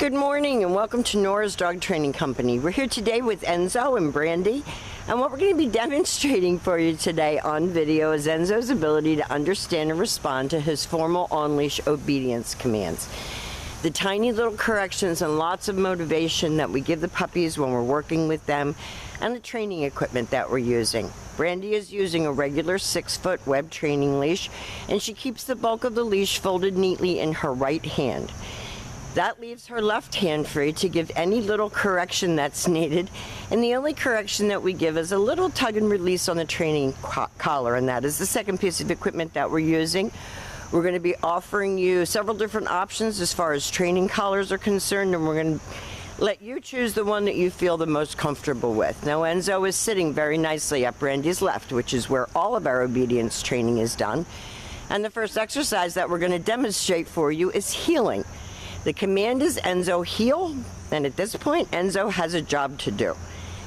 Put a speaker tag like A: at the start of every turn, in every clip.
A: Good morning and welcome to Nora's Dog Training Company. We're here today with Enzo and Brandy, and what we're going to be demonstrating for you today on video is Enzo's ability to understand and respond to his formal on-leash obedience commands. The tiny little corrections and lots of motivation that we give the puppies when we're working with them, and the training equipment that we're using. Brandy is using a regular 6-foot web training leash, and she keeps the bulk of the leash folded neatly in her right hand. That leaves her left hand free to give any little correction that's needed, and the only correction that we give is a little tug and release on the training collar, and that is the second piece of equipment that we're using. We're going to be offering you several different options as far as training collars are concerned, and we're going to let you choose the one that you feel the most comfortable with. Now Enzo is sitting very nicely at Brandy's left, which is where all of our obedience training is done, and the first exercise that we're going to demonstrate for you is heeling. The command is Enzo heel, and at this point Enzo has a job to do,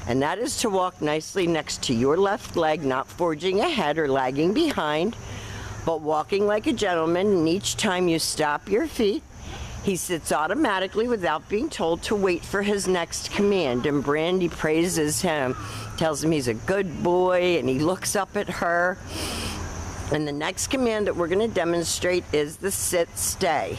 A: and that is to walk nicely next to your left leg, not forging ahead or lagging behind, but walking like a gentleman. And each time you stop your feet, he sits automatically without being told to wait for his next command, and Brandy praises him, tells him he's a good boy, and he looks up at her. And the next command that we're going to demonstrate is the sit stay.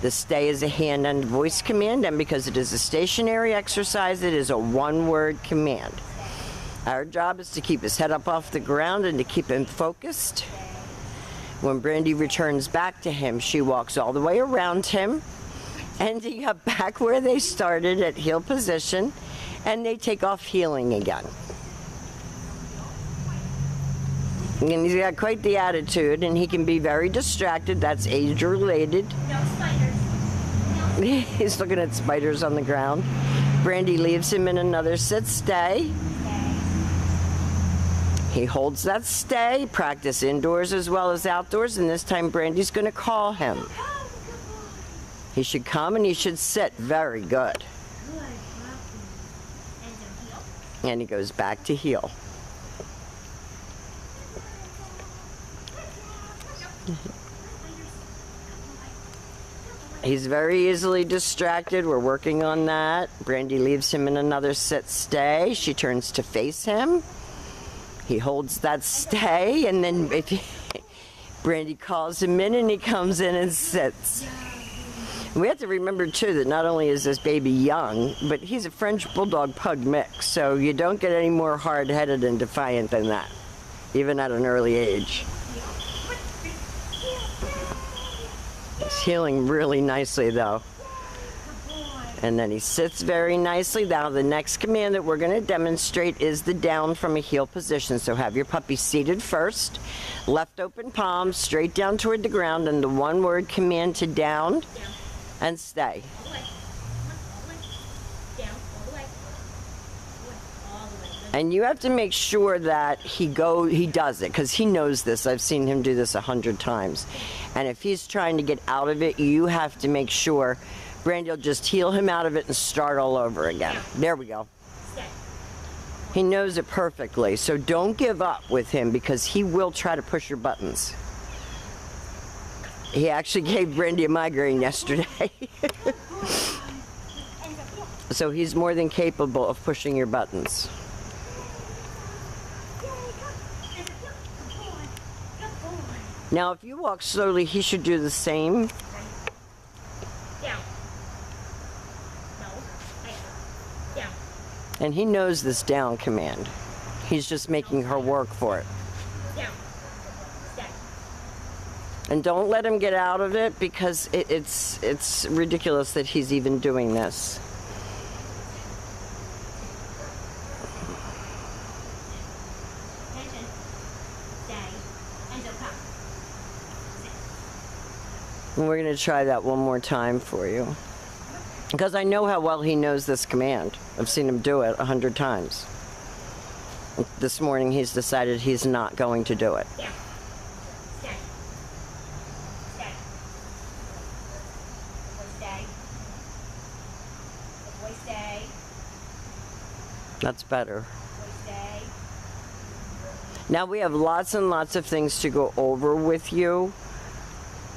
A: The stay is a hand and voice command, and because it is a stationary exercise, it is a one-word command. Our job is to keep his head up off the ground and to keep him focused. When Brandy returns back to him, she walks all the way around him, ending up back where they started at heel position, and they take off heeling again. And he's got quite the attitude, and he can be very distracted. That's age-related.
B: No spiders. No.
A: He's looking at spiders on the ground. Brandy leaves him in another sit stay. He holds that stay. Practice indoors as well as outdoors, and this time Brandy's going to call him. He should come and he should sit. Very good. And he goes back to heel. He's very easily distracted. We're working on that. Brandy leaves him in another sit stay. She turns to face him. He holds that stay, and then Brandy calls him in, and he comes in and sits. We have to remember too that not only is this baby young, but he's a French Bulldog Pug mix, so you don't get any more hard-headed and defiant than that, even at an early age. He's heeling really nicely though. And then he sits very nicely. Now the next command that we're going to demonstrate is the down from a heel position. So have your puppy seated first, left open palm, straight down toward the ground, and the one-word command to down and stay. And you have to make sure that he does it, because he knows this. I've seen him do this 100 times. And if he's trying to get out of it, you have to make sure Brandy will just heel him out of it and start all over again. There we go. He knows it perfectly, so don't give up with him, because he will try to push your buttons. He actually gave Brandy a migraine yesterday. So he's more than capable of pushing your buttons. Now, if you walk slowly, he should do the same.
B: Down. No. Down.
A: And he knows this down command. He's just making her work for it.
B: Down. Stay.
A: And don't let him get out of it, because it's ridiculous that he's even doing this.
B: Attention. Stay. Enzo, come.
A: And we're going to try that one more time for you, because I know how well he knows this command. I've seen him do it 100 times. This morning he's decided he's not going to do it.
B: Yeah. Stay. Stay. Boy, stay. Boy, stay.
A: That's better.
B: Boy, stay.
A: Now we have lots and lots of things to go over with you.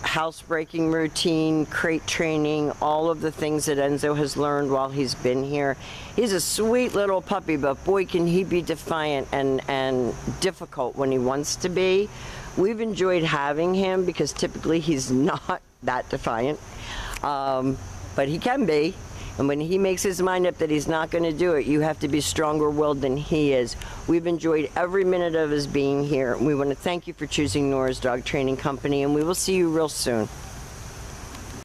A: housebreaking routine, crate training, all of the things that Enzo has learned while he's been here. He's a sweet little puppy, but boy, can he be defiant and difficult when he wants to be. We've enjoyed having him because typically he's not that defiant, but he can be. And when he makes his mind up that he's not going to do it, you have to be stronger-willed than he is. We've enjoyed every minute of his being here. We want to thank you for choosing Nora's Dog Training Company, and we will see you real soon.